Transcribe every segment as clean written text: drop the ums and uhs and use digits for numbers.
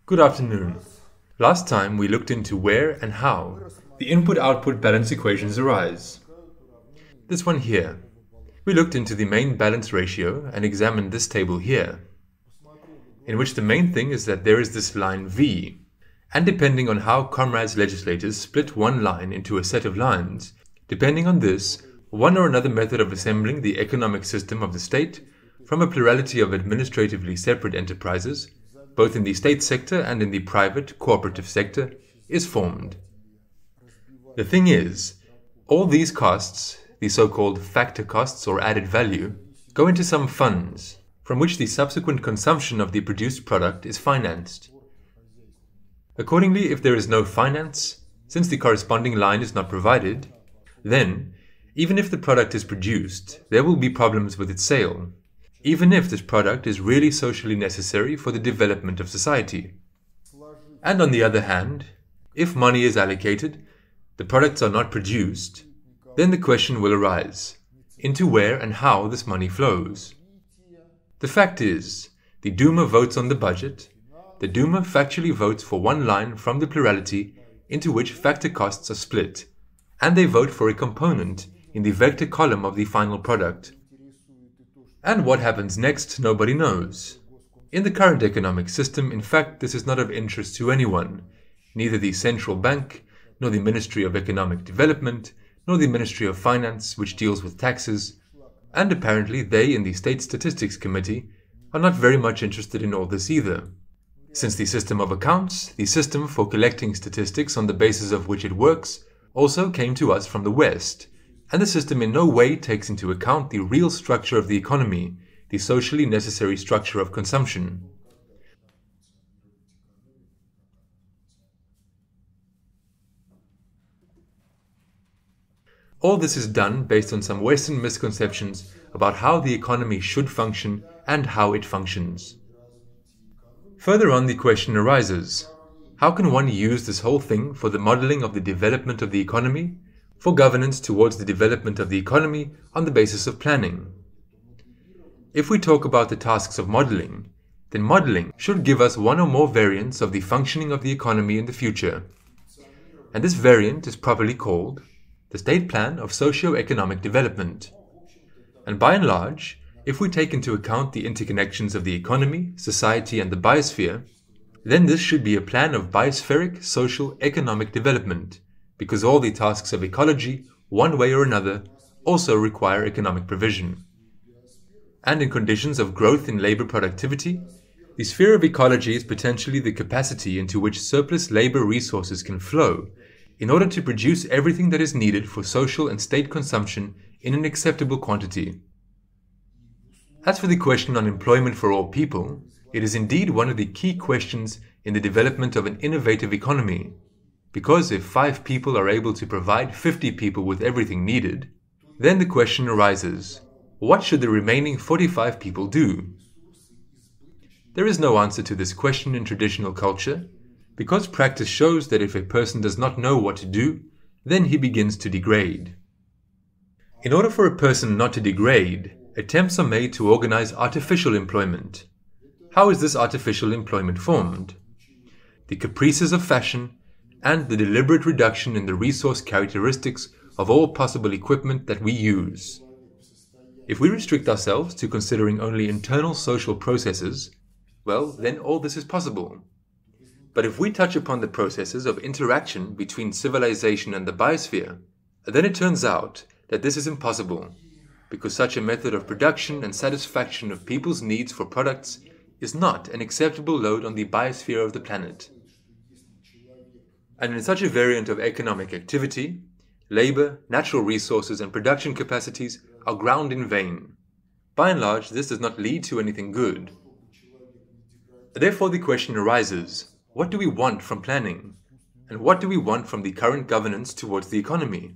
Good afternoon. Last time we looked into where and how the input-output balance equations arise. This one here. We looked into the main balance ratio and examined this table here, in which the main thing is that there is this line V, and depending on how comrades legislators split one line into a set of lines, depending on this, one or another method of assembling the economic system of the state from a plurality of administratively separate enterprises, both in the state sector and in the private cooperative sector, is formed. The thing is, all these costs, the so-called factor costs or added value, go into some funds, from which the subsequent consumption of the produced product is financed. Accordingly, if there is no finance, since the corresponding line is not provided, then, even if the product is produced, there will be problems with its sale, even if this product is really socially necessary for the development of society. And on the other hand, if money is allocated, the products are not produced, then the question will arise, into where and how this money flows. The fact is, the Duma votes on the budget, the Duma factually votes for one line from the plurality into which factor costs are split, and they vote for a component in the vector column of the final product. And what happens next, nobody knows. In the current economic system, in fact, this is not of interest to anyone, neither the central bank, nor the Ministry of Economic Development, nor the Ministry of Finance, which deals with taxes, and apparently they in the State Statistics Committee are not very much interested in all this either, since the system of accounts, the system for collecting statistics on the basis of which it works, also came to us from the West, and the system in no way takes into account the real structure of the economy, the socially necessary structure of consumption. All this is done based on some Western misconceptions about how the economy should function and how it functions. Further on, the question arises, how can one use this whole thing for the modeling of the development of the economy, for governance towards the development of the economy on the basis of planning? If we talk about the tasks of modeling, then modeling should give us one or more variants of the functioning of the economy in the future. And this variant is properly called the State Plan of Socio-Economic Development. And by and large, if we take into account the interconnections of the economy, society and the biosphere, then this should be a plan of biospheric social economic development, because all the tasks of ecology, one way or another, also require economic provision. And in conditions of growth in labor productivity, the sphere of ecology is potentially the capacity into which surplus labor resources can flow in order to produce everything that is needed for social and state consumption in an acceptable quantity. As for the question on employment for all people, it is indeed one of the key questions in the development of an innovative economy, because if 5 people are able to provide 50 people with everything needed, then the question arises, what should the remaining 45 people do? There is no answer to this question in traditional culture, because practice shows that if a person does not know what to do, then he begins to degrade. In order for a person not to degrade, attempts are made to organize artificial employment. How is this artificial employment formed? The caprices of fashion and the deliberate reduction in the resource characteristics of all possible equipment that we use. If we restrict ourselves to considering only internal social processes, well, then all this is possible. But if we touch upon the processes of interaction between civilization and the biosphere, then it turns out that this is impossible, because such a method of production and satisfaction of people's needs for products is not an acceptable load on the biosphere of the planet. And in such a variant of economic activity, labor, natural resources and production capacities are ground in vain. By and large, this does not lead to anything good. Therefore, the question arises, what do we want from planning? And what do we want from the current governance towards the economy?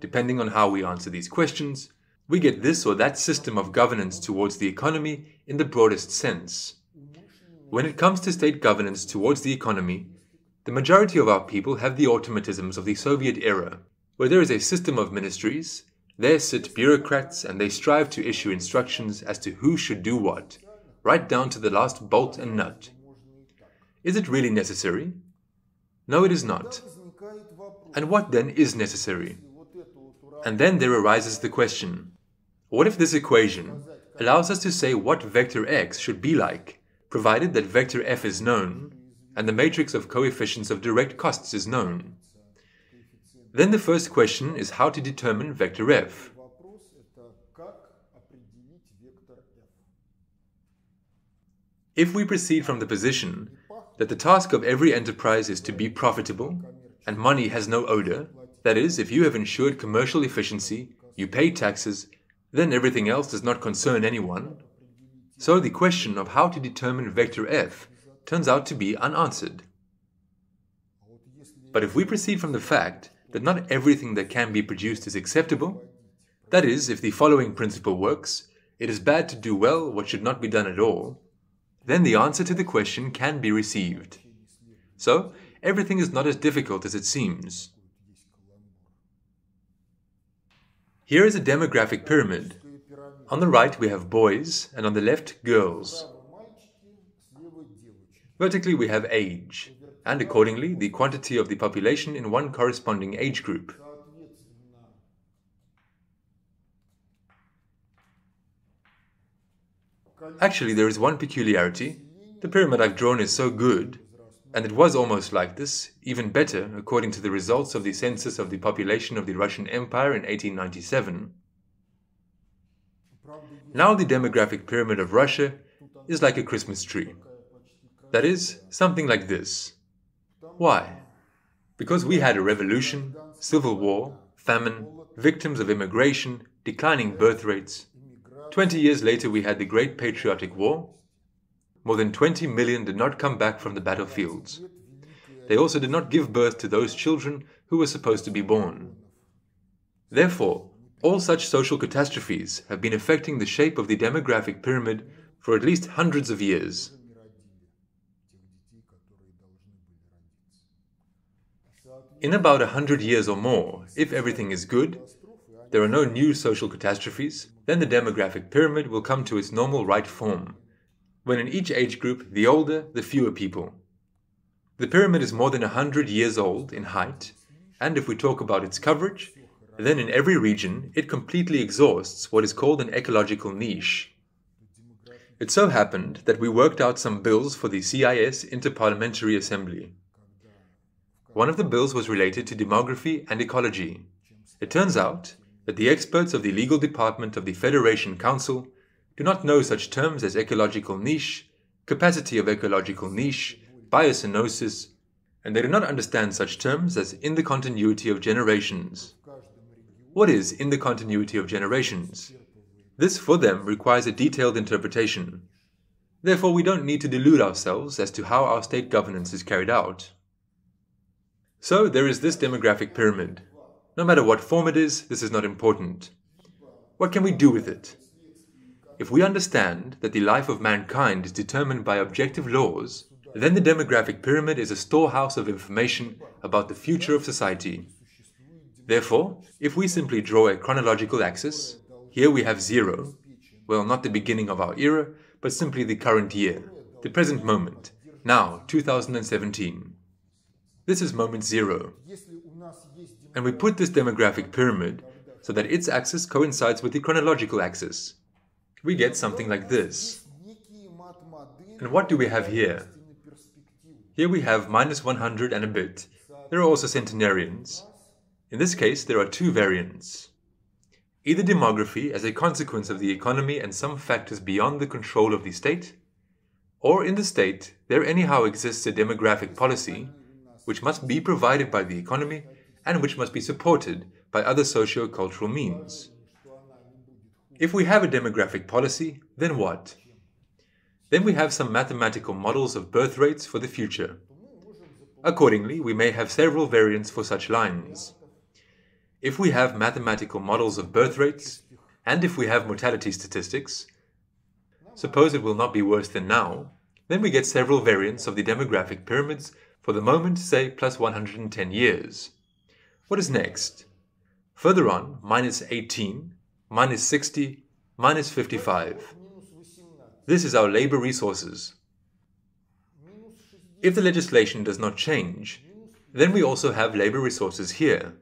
Depending on how we answer these questions, we get this or that system of governance towards the economy in the broadest sense. When it comes to state governance towards the economy, the majority of our people have the automatisms of the Soviet era, where there is a system of ministries, there sit bureaucrats and they strive to issue instructions as to who should do what, right down to the last bolt and nut. Is it really necessary? No, it is not. And what then is necessary? And then there arises the question, what if this equation allows us to say what vector x should be like, provided that vector f is known, and the matrix of coefficients of direct costs is known? Then the first question is how to determine vector f. If we proceed from the position that the task of every enterprise is to be profitable, and money has no odor, that is, if you have ensured commercial efficiency, you pay taxes, then everything else does not concern anyone. So the question of how to determine vector f turns out to be unanswered. But if we proceed from the fact that not everything that can be produced is acceptable, that is, if the following principle works, it is bad to do well what should not be done at all, then the answer to the question can be received. So, everything is not as difficult as it seems. Here is a demographic pyramid. On the right we have boys, and on the left girls. Vertically we have age, and accordingly the quantity of the population in one corresponding age group. Actually, there is one peculiarity. The pyramid I've drawn is so good, and it was almost like this, even better according to the results of the census of the population of the Russian Empire in 1897. Now the demographic pyramid of Russia is like a Christmas tree. That is, something like this. Why? Because we had a revolution, civil war, famine, victims of immigration, declining birth rates. 20 years later we had the Great Patriotic War. More than 20 million did not come back from the battlefields. They also did not give birth to those children who were supposed to be born. Therefore, all such social catastrophes have been affecting the shape of the demographic pyramid for at least hundreds of years. In about 100 years or more, if everything is good, there are no new social catastrophes, then the demographic pyramid will come to its normal right form, when in each age group, the older, the fewer people. The pyramid is more than 100 years old in height, and if we talk about its coverage, then in every region it completely exhausts what is called an ecological niche. It so happened that we worked out some bills for the CIS Interparliamentary Assembly. One of the bills was related to demography and ecology. It turns out that the experts of the legal department of the Federation Council do not know such terms as ecological niche, capacity of ecological niche, biosynosis, and they do not understand such terms as in the continuity of generations. What is in the continuity of generations? This for them requires a detailed interpretation. Therefore, we don't need to delude ourselves as to how our state governance is carried out. So there is this demographic pyramid. No matter what form it is, this is not important. What can we do with it? If we understand that the life of mankind is determined by objective laws, then the demographic pyramid is a storehouse of information about the future of society. Therefore, if we simply draw a chronological axis, here we have 0, well, not the beginning of our era, but simply the current year, the present moment, now, 2017. This is moment 0. And we put this demographic pyramid so that its axis coincides with the chronological axis. We get something like this. And what do we have here? Here we have minus 100 and a bit. There are also centenarians. In this case, there are two variants. Either demography as a consequence of the economy and some factors beyond the control of the state, or in the state, there anyhow exists a demographic policy which must be provided by the economy and which must be supported by other socio-cultural means. If we have a demographic policy, then what? Then we have some mathematical models of birth rates for the future. Accordingly, we may have several variants for such lines. If we have mathematical models of birth rates, and if we have mortality statistics, suppose it will not be worse than now, then we get several variants of the demographic pyramids for the moment, say, plus 110 years. What is next? Further on, minus 18, minus 60, minus 55. This is our labor resources. If the legislation does not change, then we also have labor resources here.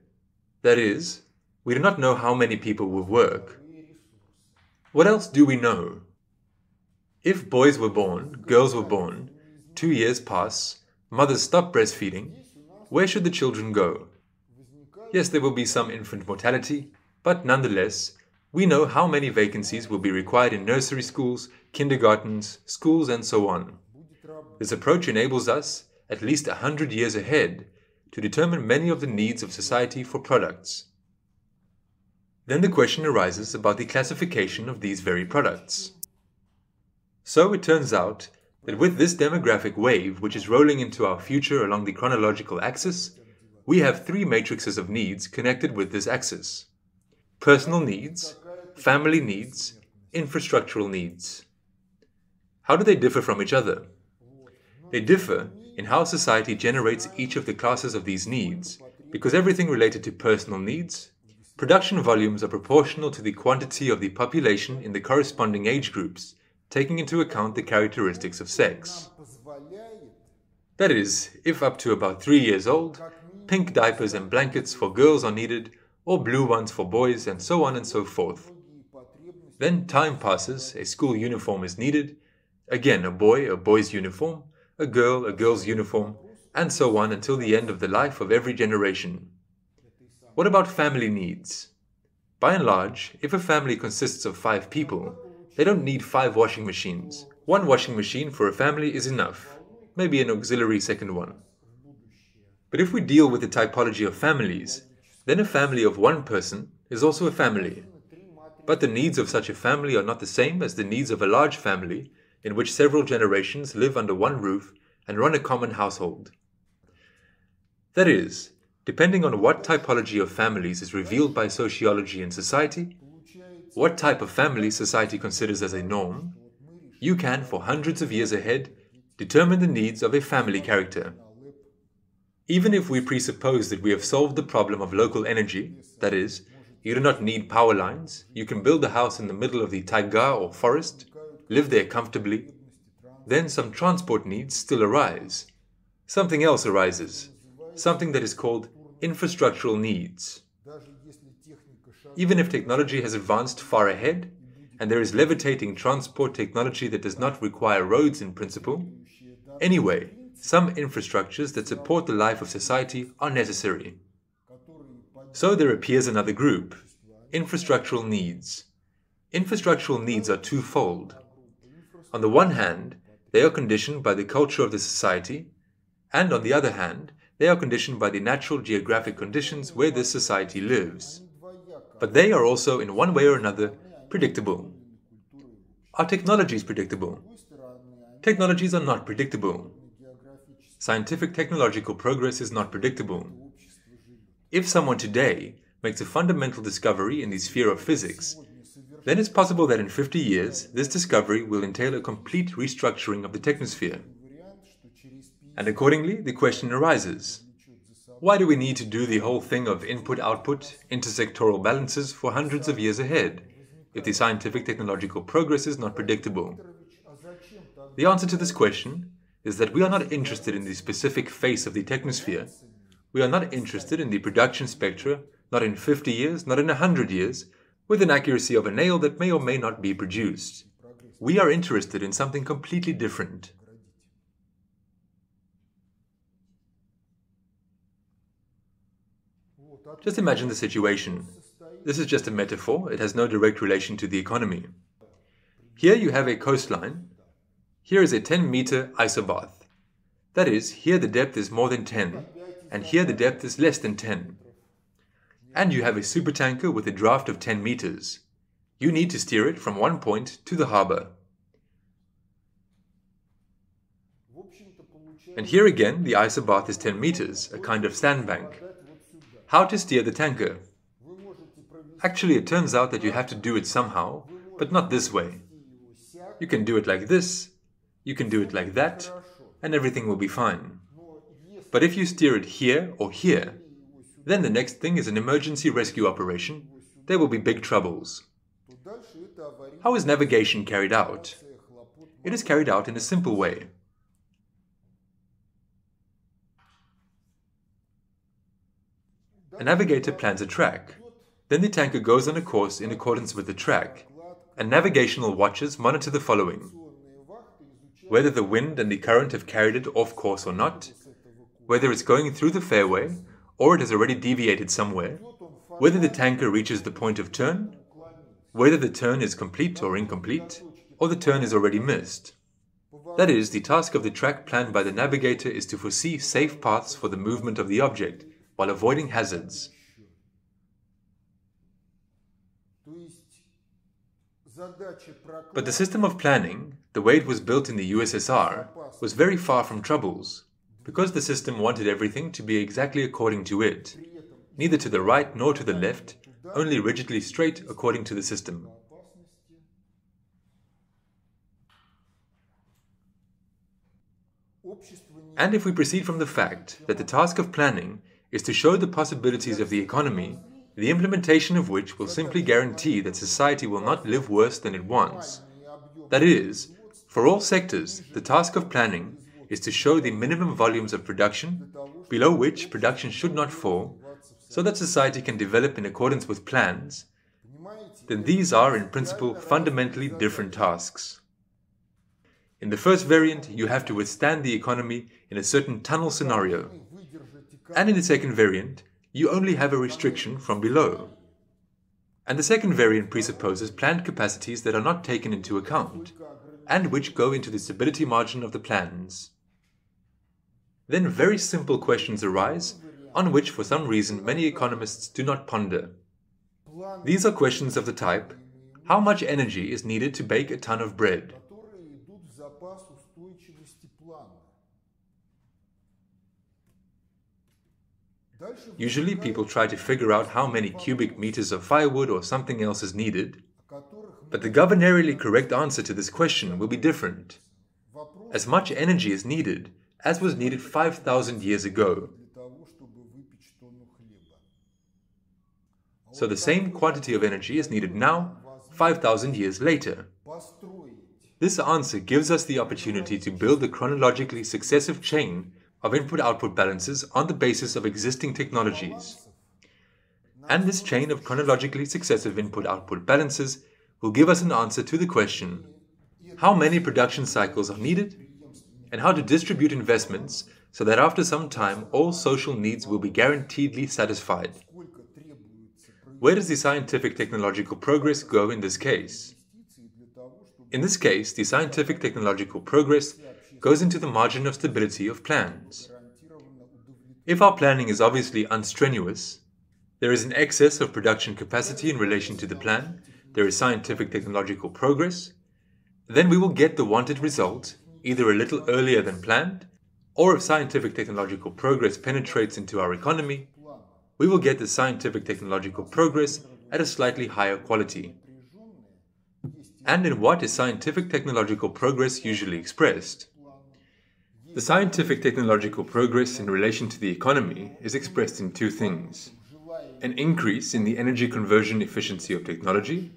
That is, we do not know how many people will work. What else do we know? If boys were born, girls were born, 2 years pass, mothers stop breastfeeding, where should the children go? Yes, there will be some infant mortality, but nonetheless, we know how many vacancies will be required in nursery schools, kindergartens, schools, and so on. This approach enables us, at least 100 years ahead, to determine many of the needs of society for products. Then the question arises about the classification of these very products. So it turns out that with this demographic wave which is rolling into our future along the chronological axis, we have 3 matrices of needs connected with this axis: personal needs, family needs, infrastructural needs. How do they differ from each other? They differ in how society generates each of the classes of these needs, because everything related to personal needs, production volumes are proportional to the quantity of the population in the corresponding age groups, taking into account the characteristics of sex. That is, if up to about 3 years old, pink diapers and blankets for girls are needed, or blue ones for boys, and so on and so forth. Then time passes, a school uniform is needed, again a boy's uniform, a girl's uniform, and so on until the end of the life of every generation. What about family needs? By and large, if a family consists of 5 people, they don't need 5 washing machines. 1 washing machine for a family is enough, maybe an auxiliary second one. But if we deal with the typology of families, then a family of 1 person is also a family. But the needs of such a family are not the same as the needs of a large family, in which several generations live under 1 roof and run a common household. That is, depending on what typology of families is revealed by sociology and society, what type of family society considers as a norm, you can, for hundreds of years ahead, determine the needs of a family character. Even if we presuppose that we have solved the problem of local energy, that is, you do not need power lines, you can build a house in the middle of the taiga or forest, live there comfortably, then some transport needs still arise. Something else arises, something that is called infrastructural needs. Even if technology has advanced far ahead, and there is levitating transport technology that does not require roads in principle, anyway, some infrastructures that support the life of society are necessary. So there appears another group, infrastructural needs. Infrastructural needs are twofold. On the one hand, they are conditioned by the culture of the society, and on the other hand, they are conditioned by the natural geographic conditions where this society lives. But they are also, in one way or another, predictable. Are technologies predictable? Technologies are not predictable. Scientific technological progress is not predictable. If someone today makes a fundamental discovery in the sphere of physics, then it's possible that in 50 years, this discovery will entail a complete restructuring of the technosphere. And accordingly, the question arises, why do we need to do the whole thing of input-output, intersectoral balances for hundreds of years ahead, if the scientific technological progress is not predictable? The answer to this question is that we are not interested in the specific face of the technosphere. We are not interested in the production spectra, not in 50 years, not in 100 years, with an accuracy of a nail that may or may not be produced. We are interested in something completely different. Just imagine the situation. This is just a metaphor, it has no direct relation to the economy. Here you have a coastline. Here is a 10-meter isobath. That is, here the depth is more than 10, and here the depth is less than 10. And you have a supertanker with a draft of 10 meters. You need to steer it from one point to the harbor. And here again the isobath is 10 meters, a kind of sandbank. How to steer the tanker? Actually, it turns out that you have to do it somehow, but not this way. You can do it like this, you can do it like that, and everything will be fine. But if you steer it here or here, then the next thing is an emergency rescue operation. There will be big troubles. How is navigation carried out? It is carried out in a simple way. A navigator plans a track. Then the tanker goes on a course in accordance with the track, and navigational watches monitor the following: whether the wind and the current have carried it off course or not, whether it's going through the fairway or it has already deviated somewhere, whether the tanker reaches the point of turn, whether the turn is complete or incomplete, or the turn is already missed. That is, the task of the track planned by the navigator is to foresee safe paths for the movement of the object while avoiding hazards. But the system of planning, the way it was built in the USSR, was very far from troubles, because the system wanted everything to be exactly according to it, neither to the right nor to the left, only rigidly straight according to the system. And if we proceed from the fact that the task of planning is to show the possibilities of the economy, the implementation of which will simply guarantee that society will not live worse than it wants. That is, for all sectors, the task of planning is to show the minimum volumes of production, below which production should not fall, so that society can develop in accordance with plans, then these are in principle fundamentally different tasks. In the first variant, you have to withstand the economy in a certain tunnel scenario, and in the second variant, you only have a restriction from below. And the second variant presupposes planned capacities that are not taken into account, and which go into the stability margin of the plans. Then very simple questions arise, on which for some reason many economists do not ponder. These are questions of the type: how much energy is needed to bake a ton of bread? Usually people try to figure out how many cubic meters of firewood or something else is needed, but the governorially correct answer to this question will be different. As much energy is needed as was needed 5,000 years ago. So the same quantity of energy is needed now, 5,000 years later. This answer gives us the opportunity to build a chronologically successive chain of input-output balances on the basis of existing technologies. And this chain of chronologically successive input-output balances will give us an answer to the question: how many production cycles are needed, and how to distribute investments so that after some time all social needs will be guaranteedly satisfied. Where does the scientific technological progress go in this case? In this case, the scientific technological progress goes into the margin of stability of plans. If our planning is obviously unstrenuous, there is an excess of production capacity in relation to the plan, there is scientific technological progress, then we will get the wanted result either a little earlier than planned, or if scientific technological progress penetrates into our economy, we will get the scientific technological progress at a slightly higher quality. And in what is scientific technological progress usually expressed? The scientific technological progress in relation to the economy is expressed in two things: an increase in the energy conversion efficiency of technology,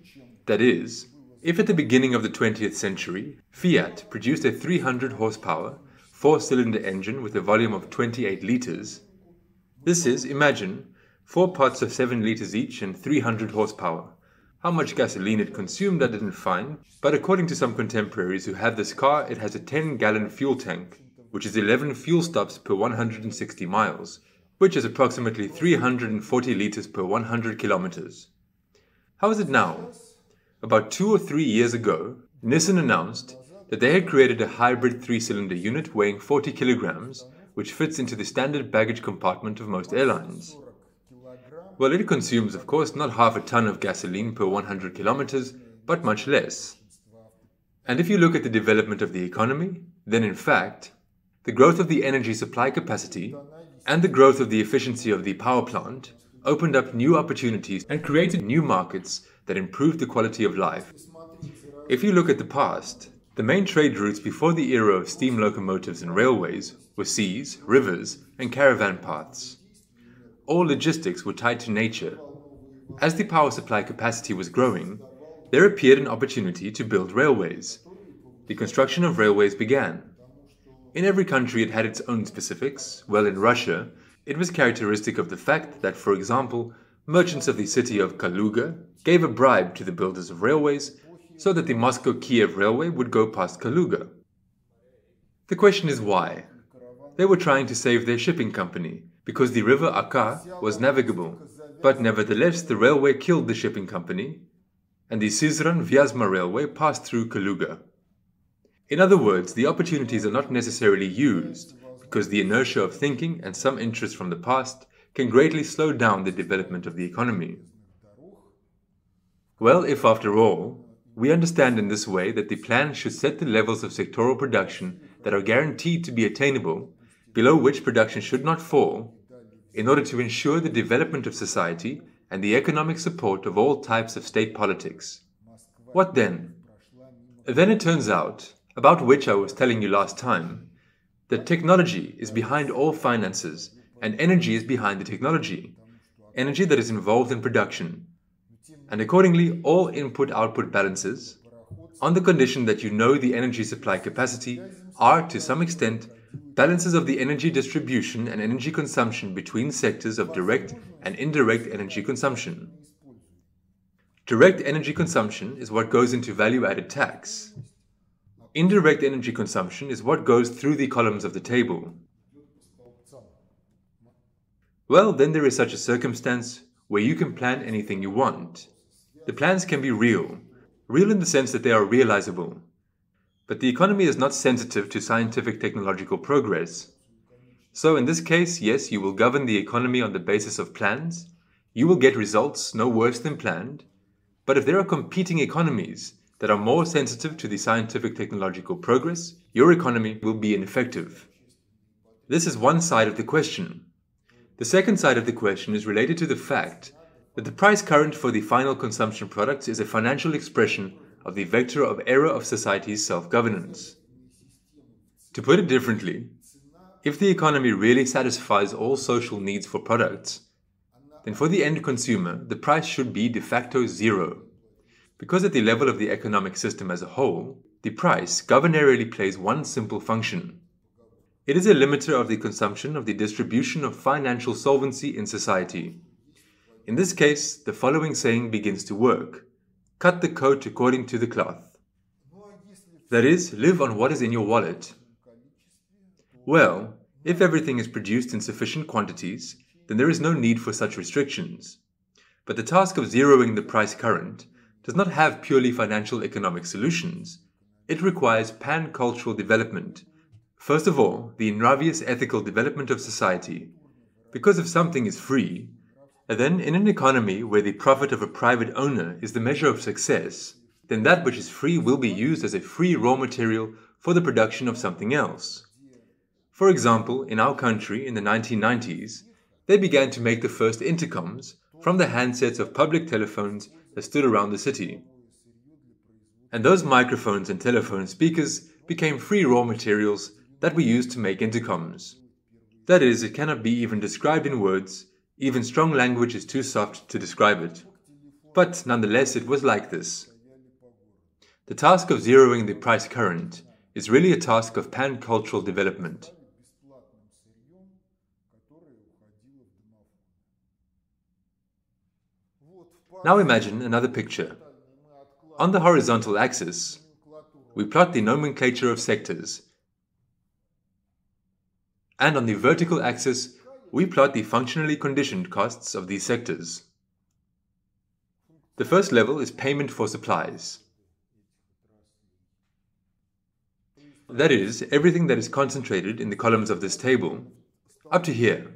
that is, if at the beginning of the 20th century, Fiat produced a 300 horsepower, 4-cylinder engine with a volume of 28 liters, this is, imagine, 4 pots of 7 liters each and 300 horsepower. How much gasoline it consumed I didn't find, but according to some contemporaries who have this car, it has a 10-gallon fuel tank, which is 11 fuel stops per 160 miles, which is approximately 340 liters per 100 kilometers. How is it now? About 2 or 3 years ago, Nissan announced that they had created a hybrid 3-cylinder unit weighing 40 kilograms, which fits into the standard baggage compartment of most airlines. Well, it consumes, of course, not half a ton of gasoline per 100 kilometers, but much less. And if you look at the development of the economy, then in fact, the growth of the energy supply capacity and the growth of the efficiency of the power plant opened up new opportunities and created new markets that improved the quality of life. If you look at the past, the main trade routes before the era of steam locomotives and railways were seas, rivers, and caravan paths. All logistics were tied to nature. As the power supply capacity was growing, there appeared an opportunity to build railways. The construction of railways began. In every country it had its own specifics. Well, in Russia, It was characteristic of the fact that, for example, merchants of the city of Kaluga gave a bribe to the builders of railways so that the Moscow-Kiev railway would go past Kaluga. The question is why? They were trying to save their shipping company because the river Aka was navigable, but nevertheless the railway killed the shipping company and the Syzran-Vyazma railway passed through Kaluga. In other words, the opportunities are not necessarily used because the inertia of thinking and some interest from the past can greatly slow down the development of the economy. Well, if after all, we understand in this way that the plan should set the levels of sectoral production that are guaranteed to be attainable, below which production should not fall, in order to ensure the development of society and the economic support of all types of state politics. What then? Then it turns out, about which I was telling you last time, that technology is behind all finances and energy is behind the technology, energy that is involved in production, and accordingly all input-output balances, on the condition that you know the energy supply capacity, are to some extent balances of the energy distribution and energy consumption between sectors of direct and indirect energy consumption. Direct energy consumption is what goes into value-added tax. Indirect energy consumption is what goes through the columns of the table. Well, then there is such a circumstance where you can plan anything you want. The plans can be real in the sense that they are realizable. But the economy is not sensitive to scientific technological progress. So in this case, yes, you will govern the economy on the basis of plans. You will get results no worse than planned. But if there are competing economies that are more sensitive to the scientific technological progress, your economy will be ineffective. This is one side of the question. The second side of the question is related to the fact that the price current for the final consumption products is a financial expression of the vector of error of society's self-governance. To put it differently, if the economy really satisfies all social needs for products, then for the end consumer, the price should be de facto zero. Because at the level of the economic system as a whole, the price governorially plays one simple function. It is a limiter of the consumption of the distribution of financial solvency in society. In this case, the following saying begins to work. Cut the coat according to the cloth. That is, live on what is in your wallet. Well, if everything is produced in sufficient quantities, then there is no need for such restrictions. But the task of zeroing the price current does not have purely financial economic solutions. It requires pan-cultural development. First of all, the intravious ethical development of society. Because if something is free, then in an economy where the profit of a private owner is the measure of success, then that which is free will be used as a free raw material for the production of something else. For example, in our country in the 1990s, they began to make the first intercoms from the handsets of public telephones that stood around the city. And those microphones and telephone speakers became free raw materials that we used to make intercoms. That is, it cannot be even described in words, even strong language is too soft to describe it. But nonetheless, it was like this. The task of zeroing the price current is really a task of pan-cultural development. Now imagine another picture. On the horizontal axis, we plot the nomenclature of sectors. And on the vertical axis, we plot the functionally conditioned costs of these sectors. The first level is payment for supplies. That is, everything that is concentrated in the columns of this table, up to here.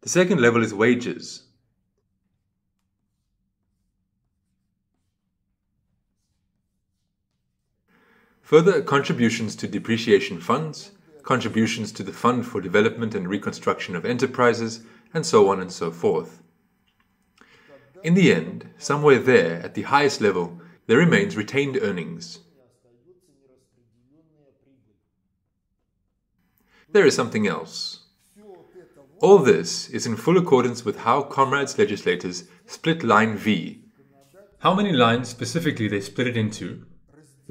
The second level is wages. Further, contributions to depreciation funds, contributions to the Fund for Development and Reconstruction of Enterprises, and so on and so forth. In the end, somewhere there, at the highest level, there remains retained earnings. There is something else. All this is in full accordance with how comrades legislators split line V. How many lines specifically they split it into?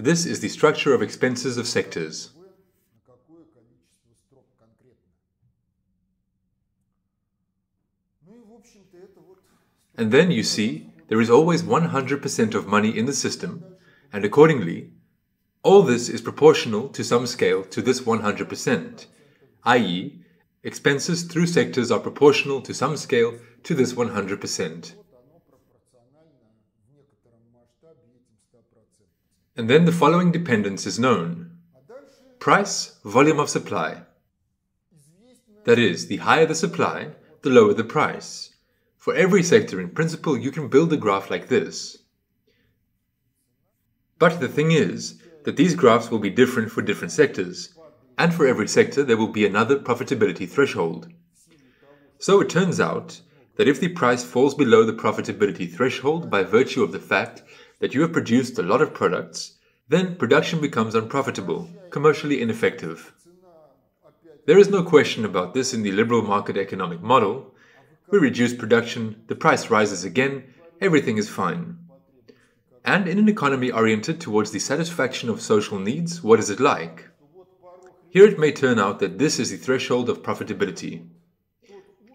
This is the structure of expenses of sectors. And then you see there is always 100% of money in the system, and accordingly, all this is proportional to some scale to this 100%, i.e., expenses through sectors are proportional to some scale to this 100%. And then the following dependence is known. Price, volume of supply. That is, the higher the supply, the lower the price. For every sector, in principle, you can build a graph like this. But the thing is that these graphs will be different for different sectors, and for every sector there will be another profitability threshold. So it turns out that if the price falls below the profitability threshold by virtue of the fact that you have produced a lot of products, then production becomes unprofitable, commercially ineffective. There is no question about this in the liberal market economic model. We reduce production, the price rises again, everything is fine. And in an economy oriented towards the satisfaction of social needs, what is it like? Here it may turn out that this is the threshold of profitability.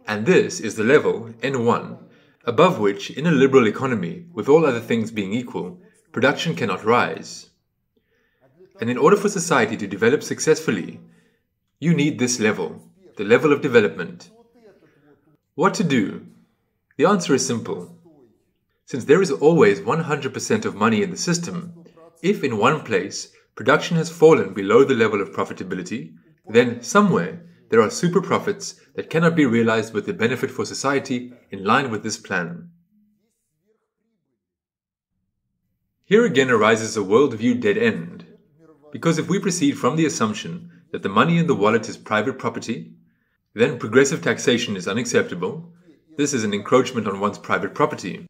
And this is the level, N1, above which, in a liberal economy, with all other things being equal, production cannot rise. And in order for society to develop successfully, you need this level, the level of development. What to do? The answer is simple. Since there is always 100% of money in the system, if in one place production has fallen below the level of profitability, then somewhere there are super profits that cannot be realized with the benefit for society in line with this plan. Here again arises a worldview dead end, because if we proceed from the assumption that the money in the wallet is private property, then progressive taxation is unacceptable. This is an encroachment on one's private property.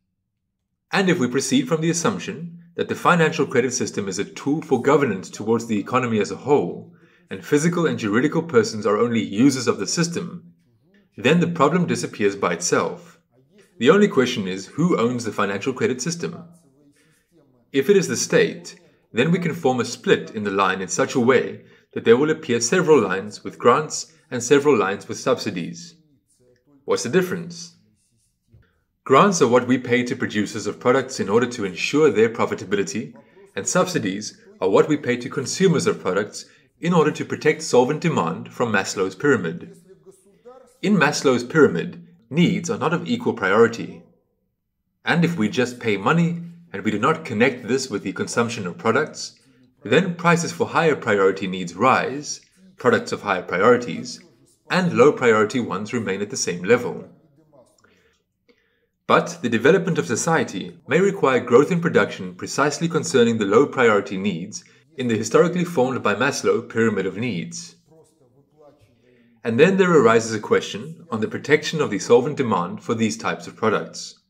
And if we proceed from the assumption that the financial credit system is a tool for governance towards the economy as a whole, and physical and juridical persons are only users of the system, then the problem disappears by itself. The only question is who owns the financial credit system? If it is the state, then we can form a split in the line in such a way that there will appear several lines with grants and several lines with subsidies. What's the difference? Grants are what we pay to producers of products in order to ensure their profitability, and subsidies are what we pay to consumers of products in order to protect solvent demand from Maslow's pyramid. In Maslow's pyramid, needs are not of equal priority. And if we just pay money and we do not connect this with the consumption of products, then prices for higher priority needs rise, products of higher priorities, and low priority ones remain at the same level. But the development of society may require growth in production precisely concerning the low priority needs in the historically formed by Maslow pyramid of needs. And then there arises a question on the protection of the solvent demand for these types of products.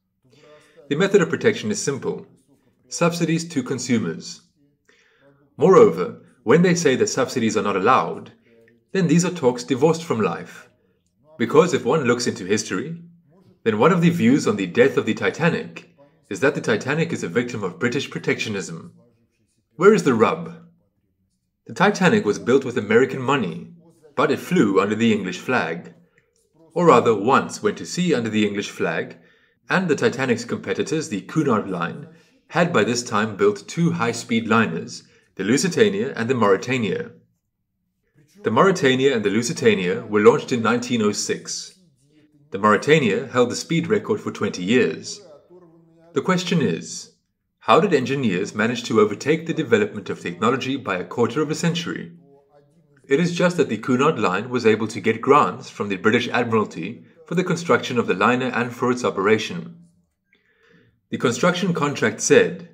The method of protection is simple: subsidies to consumers. Moreover, when they say that subsidies are not allowed, then these are talks divorced from life. Because if one looks into history, then one of the views on the death of the Titanic is that the Titanic is a victim of British protectionism. Where is the rub? The Titanic was built with American money, but it flew under the English flag. Or rather, once went to sea under the English flag, and the Titanic's competitors, the Cunard Line, had by this time built two high-speed liners, the Lusitania and the Mauretania. The Mauretania and the Lusitania were launched in 1906. The Mauretania held the speed record for 20 years. The question is, how did engineers manage to overtake the development of technology by a quarter of a century? It is just that the Cunard Line was able to get grants from the British Admiralty for the construction of the liner and for its operation. The construction contract said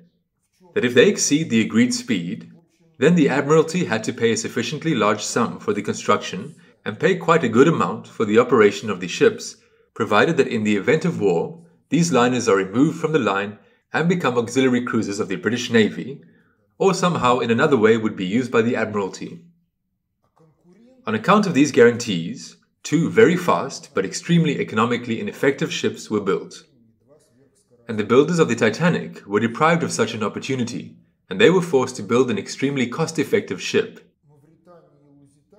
that if they exceed the agreed speed, then the Admiralty had to pay a sufficiently large sum for the construction and pay quite a good amount for the operation of the ships, provided that in the event of war, these liners are removed from the line and become auxiliary cruisers of the British Navy, or somehow in another way would be used by the Admiralty. On account of these guarantees, two very fast but extremely economically ineffective ships were built. And the builders of the Titanic were deprived of such an opportunity, and they were forced to build an extremely cost-effective ship.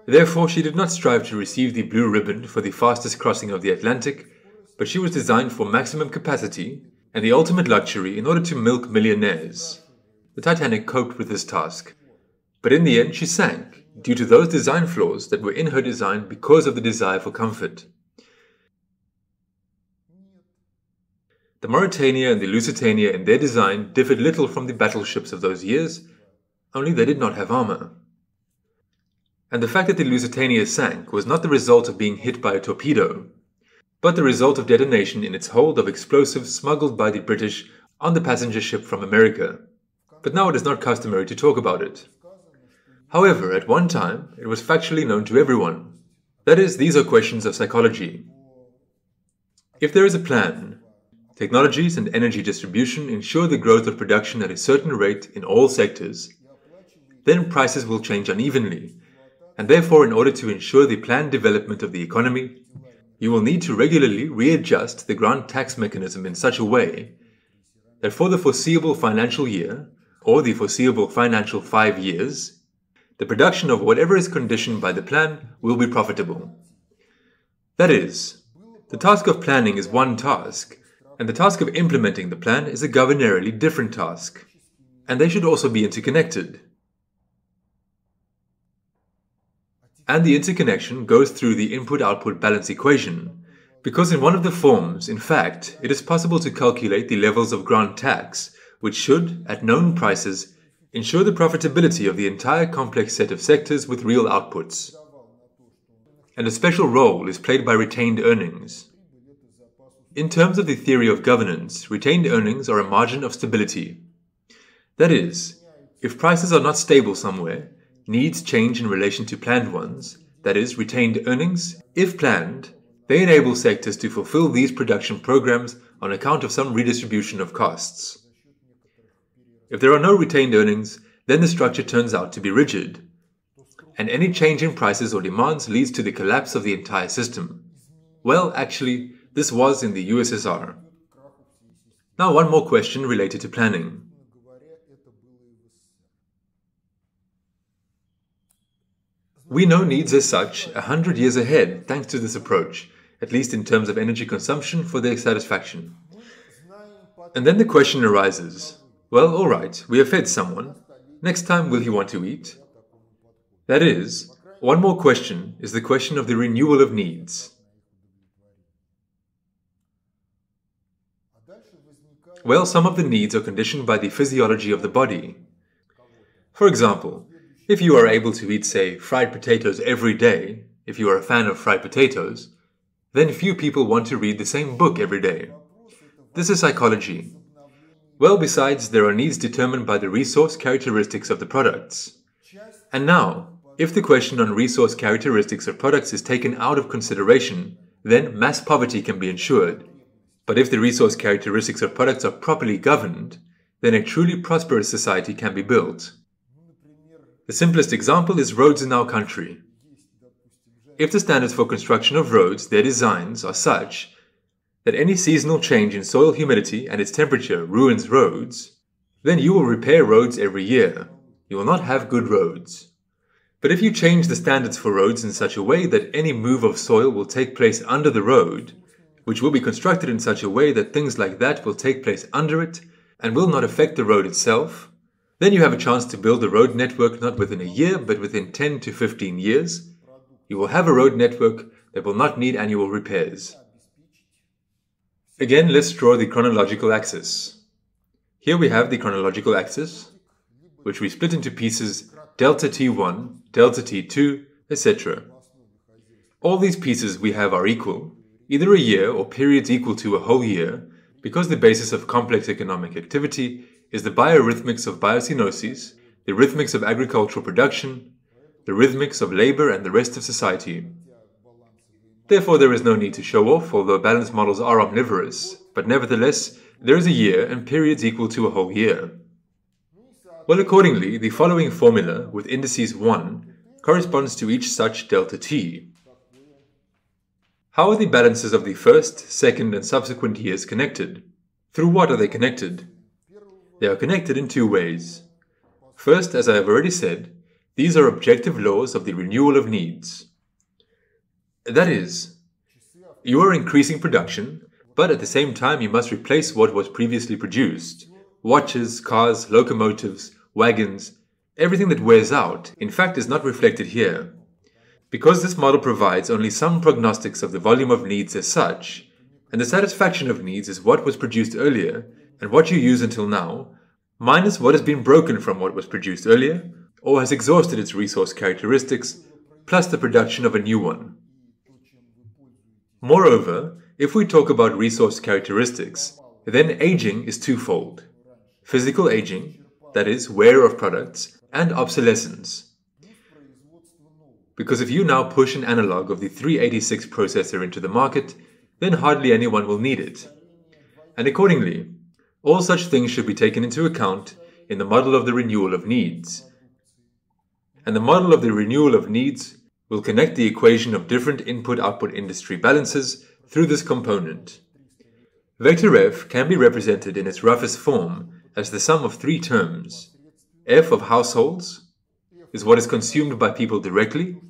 Therefore, she did not strive to receive the blue ribbon for the fastest crossing of the Atlantic, but she was designed for maximum capacity and the ultimate luxury in order to milk millionaires. The Titanic coped with this task, but in the end she sank due to those design flaws that were in her design because of the desire for comfort. The Mauretania and the Lusitania in their design differed little from the battleships of those years, only they did not have armor. And the fact that the Lusitania sank was not the result of being hit by a torpedo, but the result of detonation in its hold of explosives smuggled by the British on the passenger ship from America. But now it is not customary to talk about it. However, at one time, it was factually known to everyone. That is, these are questions of psychology. If there is a plan, technologies and energy distribution ensure the growth of production at a certain rate in all sectors, then prices will change unevenly, and therefore in order to ensure the planned development of the economy, you will need to regularly readjust the grant tax mechanism in such a way that for the foreseeable financial year, or the foreseeable financial 5 years, the production of whatever is conditioned by the plan will be profitable. That is, the task of planning is one task, and the task of implementing the plan is a governorially different task, and they should also be interconnected. And the interconnection goes through the input-output balance equation, because in one of the forms, in fact, it is possible to calculate the levels of grant tax, which should, at known prices, ensure the profitability of the entire complex set of sectors with real outputs. And a special role is played by retained earnings. In terms of the theory of governance, retained earnings are a margin of stability. That is, if prices are not stable somewhere, needs change in relation to planned ones, that is, retained earnings, if planned, they enable sectors to fulfill these production programs on account of some redistribution of costs. If there are no retained earnings, then the structure turns out to be rigid, and any change in prices or demands leads to the collapse of the entire system. Well, actually, this was in the USSR. Now one more question related to planning. We know needs as such 100 years ahead thanks to this approach, at least in terms of energy consumption for their satisfaction. And then the question arises, well, alright, we have fed someone. Next time, will he want to eat? That is, one more question is the question of the renewal of needs. Well, some of the needs are conditioned by the physiology of the body. For example, if you are able to eat, say, fried potatoes every day, if you are a fan of fried potatoes, then few people want to read the same book every day. This is psychology. Well, besides, there are needs determined by the resource characteristics of the products. And now, if the question on resource characteristics of products is taken out of consideration, then mass poverty can be ensured. But if the resource characteristics of products are properly governed, then a truly prosperous society can be built. The simplest example is roads in our country. If the standards for construction of roads, their designs, are such that any seasonal change in soil humidity and its temperature ruins roads, then you will repair roads every year. You will not have good roads. But if you change the standards for roads in such a way that any move of soil will take place under the road, which will be constructed in such a way that things like that will take place under it and will not affect the road itself, then you have a chance to build a road network not within a year but within 10 to 15 years. You will have a road network that will not need annual repairs. Again, let's draw the chronological axis. Here we have the chronological axis, which we split into pieces delta T1, delta T2, etc. All these pieces we have are equal, either a year or periods equal to a whole year, because the basis of complex economic activity is the biorhythmics of biocenoses, the rhythmics of agricultural production, the rhythmics of labor and the rest of society. Therefore, there is no need to show off, although balance models are omnivorous, but nevertheless, there is a year and periods equal to a whole year. Well, accordingly, the following formula with indices 1 corresponds to each such delta T. How are the balances of the first, second, and subsequent years connected? Through what are they connected? They are connected in two ways. First, as I have already said, these are objective laws of the renewal of needs. That is, you are increasing production, but at the same time you must replace what was previously produced. Watches, cars, locomotives, wagons, everything that wears out, in fact, is not reflected here. Because this model provides only some prognostics of the volume of needs as such, and the satisfaction of needs is what was produced earlier and what you use until now, minus what has been broken from what was produced earlier or has exhausted its resource characteristics, plus the production of a new one. Moreover, if we talk about resource characteristics, then aging is twofold. Physical aging, that is, wear of products, and obsolescence. Because if you now push an analog of the 386 processor into the market, then hardly anyone will need it. And accordingly, all such things should be taken into account in the model of the renewal of needs. And the model of the renewal of needs will connect the equation of different input-output industry balances through this component. Vector f can be represented in its roughest form as the sum of three terms. F of households is what is consumed by people directly,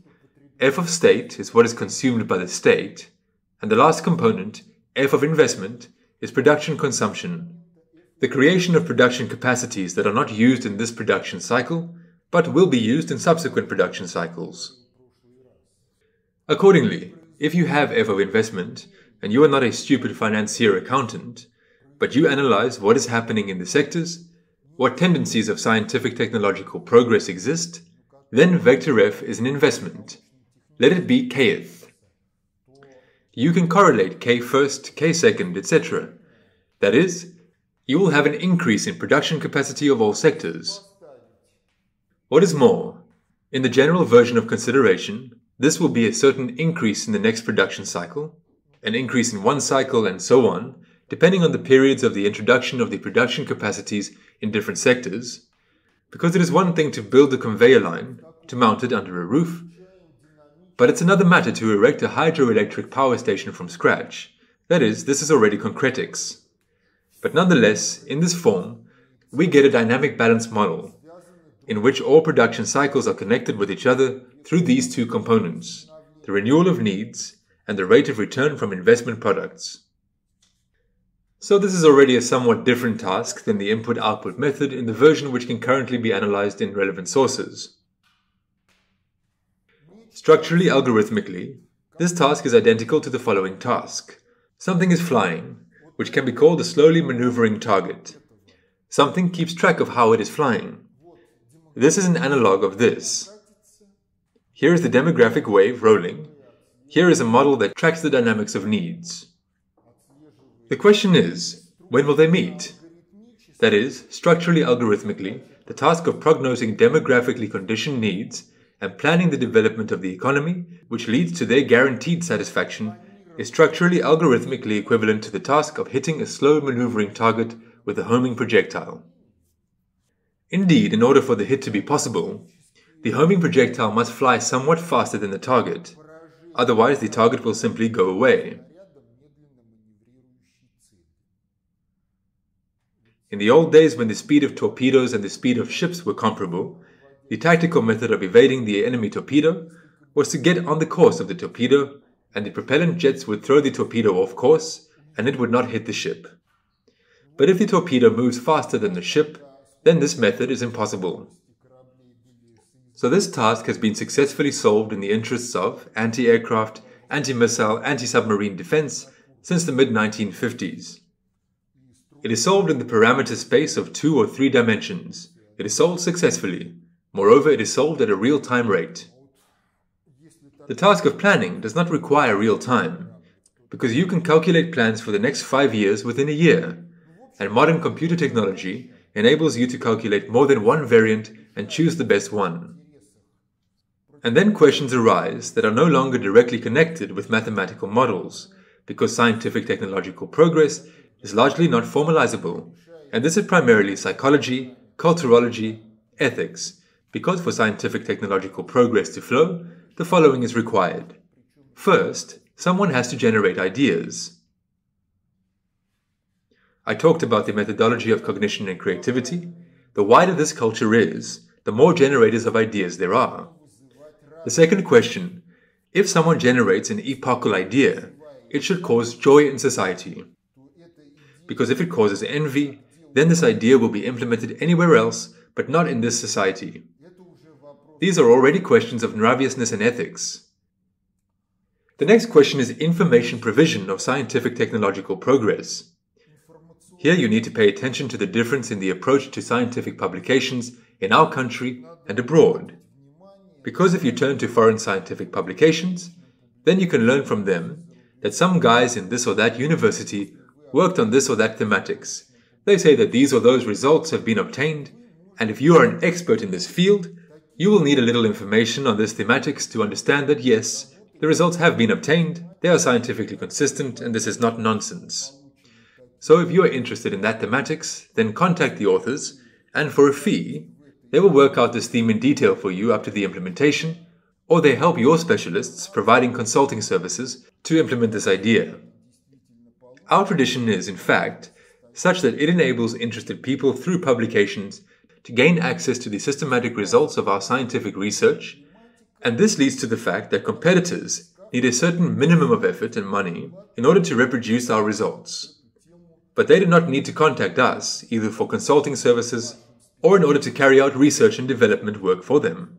F of state is what is consumed by the state, and the last component, F of investment, is production consumption, the creation of production capacities that are not used in this production cycle, but will be used in subsequent production cycles. Accordingly, if you have F of investment, and you are not a stupid financier accountant, but you analyze what is happening in the sectors, what tendencies of scientific technological progress exist, then vector f is an investment. Let it be kth. You can correlate k first, k second, etc. That is, you will have an increase in production capacity of all sectors. What is more, in the general version of consideration, this will be a certain increase in the next production cycle, an increase in one cycle, and so on, depending on the periods of the introduction of the production capacities in different sectors, because it is one thing to build a conveyor line, to mount it under a roof, but it's another matter to erect a hydroelectric power station from scratch. That is, this is already concretics. But nonetheless, in this form, we get a dynamic balance model, in which all production cycles are connected with each other through these two components, the renewal of needs and the rate of return from investment products. So this is already a somewhat different task than the input-output method in the version which can currently be analyzed in relevant sources. Structurally algorithmically, this task is identical to the following task. Something is flying, which can be called a slowly maneuvering target. Something keeps track of how it is flying. This is an analog of this. Here is the demographic wave rolling. Here is a model that tracks the dynamics of needs. The question is, when will they meet? That is, structurally algorithmically, the task of prognosing demographically conditioned needs and planning the development of the economy, which leads to their guaranteed satisfaction, is structurally algorithmically equivalent to the task of hitting a slow maneuvering target with a homing projectile. Indeed, in order for the hit to be possible, the homing projectile must fly somewhat faster than the target, otherwise the target will simply go away. In the old days, when the speed of torpedoes and the speed of ships were comparable, the tactical method of evading the enemy torpedo was to get on the course of the torpedo, and the propellant jets would throw the torpedo off course, and it would not hit the ship. But if the torpedo moves faster than the ship, then this method is impossible. So this task has been successfully solved in the interests of anti-aircraft, anti-missile, anti-submarine defense since the mid-1950s. It is solved in the parameter space of 2 or 3 dimensions. It is solved successfully. Moreover, it is solved at a real-time rate. The task of planning does not require real time, because you can calculate plans for the next 5 years within a year, and modern computer technology enables you to calculate more than one variant and choose the best one. And then questions arise that are no longer directly connected with mathematical models, because scientific technological progress is largely not formalizable, and this is primarily psychology, culturology, ethics, because for scientific technological progress to flow, the following is required. First, someone has to generate ideas. I talked about the methodology of cognition and creativity. The wider this culture is, the more generators of ideas there are. The second question: if someone generates an epochal idea, it should cause joy in society. Because if it causes envy, then this idea will be implemented anywhere else, but not in this society. These are already questions of praviousness and ethics. The next question is information provision of scientific technological progress. Here you need to pay attention to the difference in the approach to scientific publications in our country and abroad. Because if you turn to foreign scientific publications, then you can learn from them that some guys in this or that university worked on this or that thematics. They say that these or those results have been obtained, and if you are an expert in this field, you will need a little information on this thematics to understand that yes, the results have been obtained, they are scientifically consistent, and this is not nonsense. So if you are interested in that thematics, then contact the authors, and for a fee, they will work out this theme in detail for you up to the implementation, or they help your specialists providing consulting services to implement this idea. Our tradition is, in fact, such that it enables interested people through publications to gain access to the systematic results of our scientific research, and this leads to the fact that competitors need a certain minimum of effort and money in order to reproduce our results. But they do not need to contact us either for consulting services or in order to carry out research and development work for them.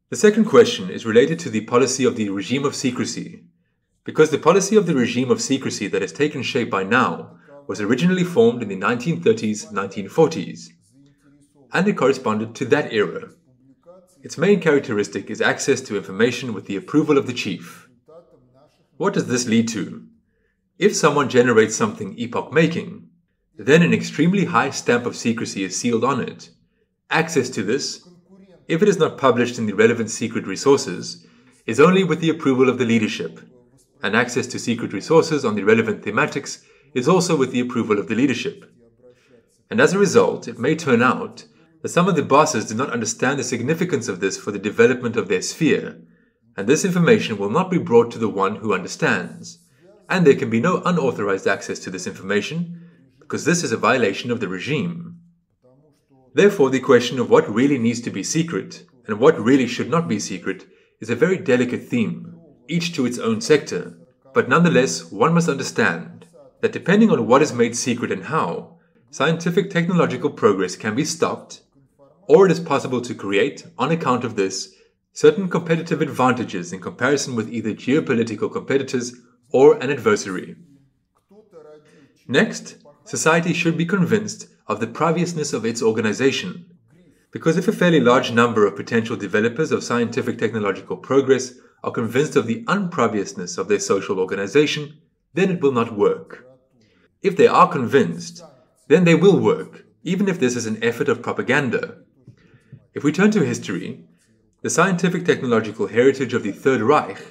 The second question is related to the policy of the regime of secrecy, because the policy of the regime of secrecy that has taken shape by now was originally formed in the 1930s, 1940s, and it corresponded to that era. Its main characteristic is access to information with the approval of the chief. What does this lead to? If someone generates something epoch-making, then an extremely high stamp of secrecy is sealed on it. Access to this, if it is not published in the relevant secret resources, is only with the approval of the leadership, and access to secret resources on the relevant thematics is also with the approval of the leadership. And as a result, it may turn out that some of the bosses do not understand the significance of this for the development of their sphere, and this information will not be brought to the one who understands, and there can be no unauthorized access to this information, because this is a violation of the regime. Therefore, the question of what really needs to be secret, and what really should not be secret, is a very delicate theme, each to its own sector, but nonetheless one must understand that depending on what is made secret and how, scientific technological progress can be stopped, or it is possible to create, on account of this, certain competitive advantages in comparison with either geopolitical competitors or an adversary. Next, society should be convinced of the praviousness of its organization, because if a fairly large number of potential developers of scientific technological progress are convinced of the unpraviousness of their social organization, then it will not work. If they are convinced, then they will work, even if this is an effort of propaganda. If we turn to history, the scientific technological heritage of the Third Reich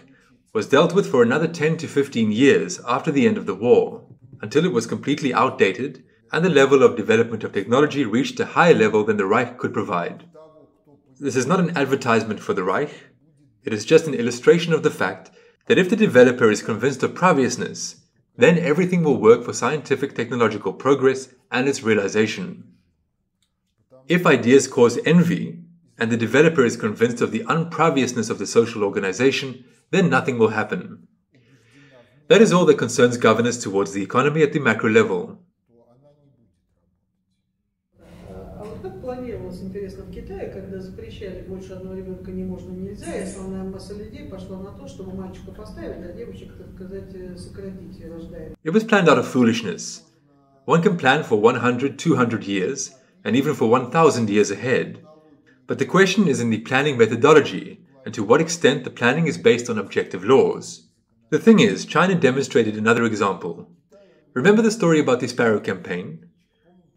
was dealt with for another 10 to 15 years after the end of the war, until it was completely outdated and the level of development of technology reached a higher level than the Reich could provide. This is not an advertisement for the Reich, it is just an illustration of the fact that if the developer is convinced of praviousness, then everything will work for scientific technological progress and its realization. If ideas cause envy, and the developer is convinced of the unpraviousness of the social organization, then nothing will happen. That is all that concerns governance towards the economy at the macro level. Планировалось, интересно, в Китае, когда запрещали больше одного ребенка не можно, нельзя, и основная масса людей пошла на то, чтобы мальчика поставить, а девочек, так сказать, сократить рождаемость. It was planned out of foolishness. One can plan for 100, 200 years, and even for 1,000 years ahead. But the question is in the planning methodology, and to what extent the planning is based on objective laws. The thing is, China demonstrated another example. Remember the story about the Sparrow campaign?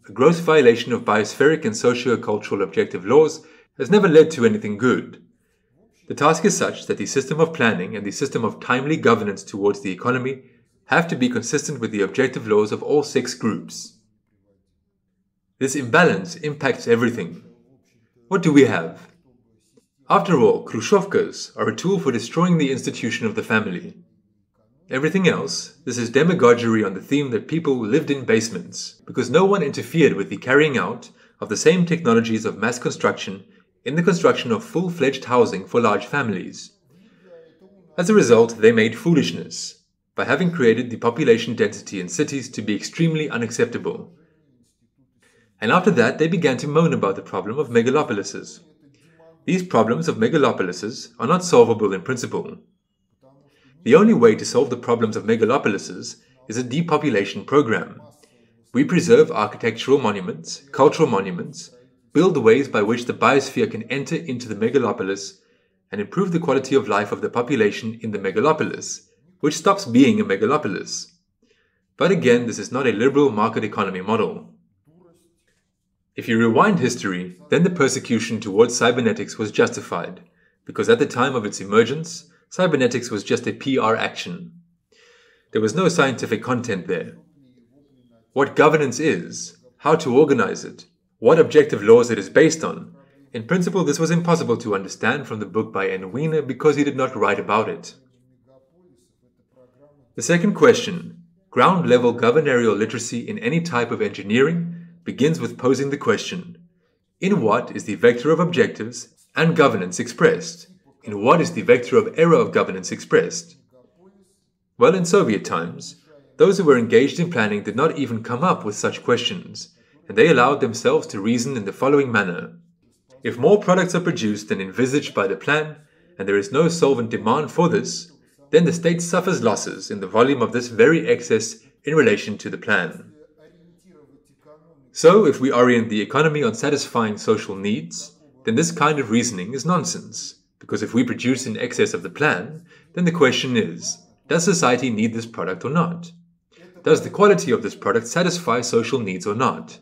A gross violation of biospheric and socio-cultural objective laws has never led to anything good. The task is such that the system of planning and the system of timely governance towards the economy have to be consistent with the objective laws of all 6 groups. This imbalance impacts everything. What do we have? After all, Khrushchevkas are a tool for destroying the institution of the family. Everything else, this is demagoguery on the theme that people lived in basements, because no one interfered with the carrying out of the same technologies of mass construction in the construction of full-fledged housing for large families. As a result, they made foolishness, by having created the population density in cities to be extremely unacceptable. And after that, they began to moan about the problem of megalopolises. These problems of megalopolises are not solvable in principle. The only way to solve the problems of megalopolises is a depopulation program. We preserve architectural monuments, cultural monuments, build the ways by which the biosphere can enter into the megalopolis, and improve the quality of life of the population in the megalopolis, which stops being a megalopolis. But again, this is not a liberal market economy model. If you rewind history, then the persecution towards cybernetics was justified, because at the time of its emergence, cybernetics was just a PR action. There was no scientific content there. What governance is, how to organize it, what objective laws it is based on, in principle this was impossible to understand from the book by NOOSPHERE because he did not write about it. The second question, ground-level governorial literacy in any type of engineering, begins with posing the question, in what is the vector of objectives and governance expressed? In what is the vector of error of governance expressed? Well, in Soviet times, those who were engaged in planning did not even come up with such questions, and they allowed themselves to reason in the following manner. If more products are produced than envisaged by the plan, and there is no solvent demand for this, then the state suffers losses in the volume of this very excess in relation to the plan. So, if we orient the economy on satisfying social needs, then this kind of reasoning is nonsense. Because if we produce in excess of the plan, then the question is, does society need this product or not? Does the quality of this product satisfy social needs or not?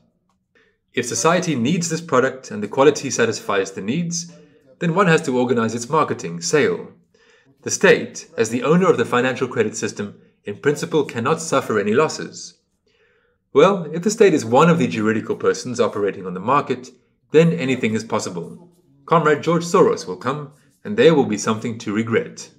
If society needs this product and the quality satisfies the needs, then one has to organize its marketing, sale. The state, as the owner of the financial credit system, in principle cannot suffer any losses. Well, if the state is one of the juridical persons operating on the market, then anything is possible. Comrade George Soros will come, and there will be something to regret.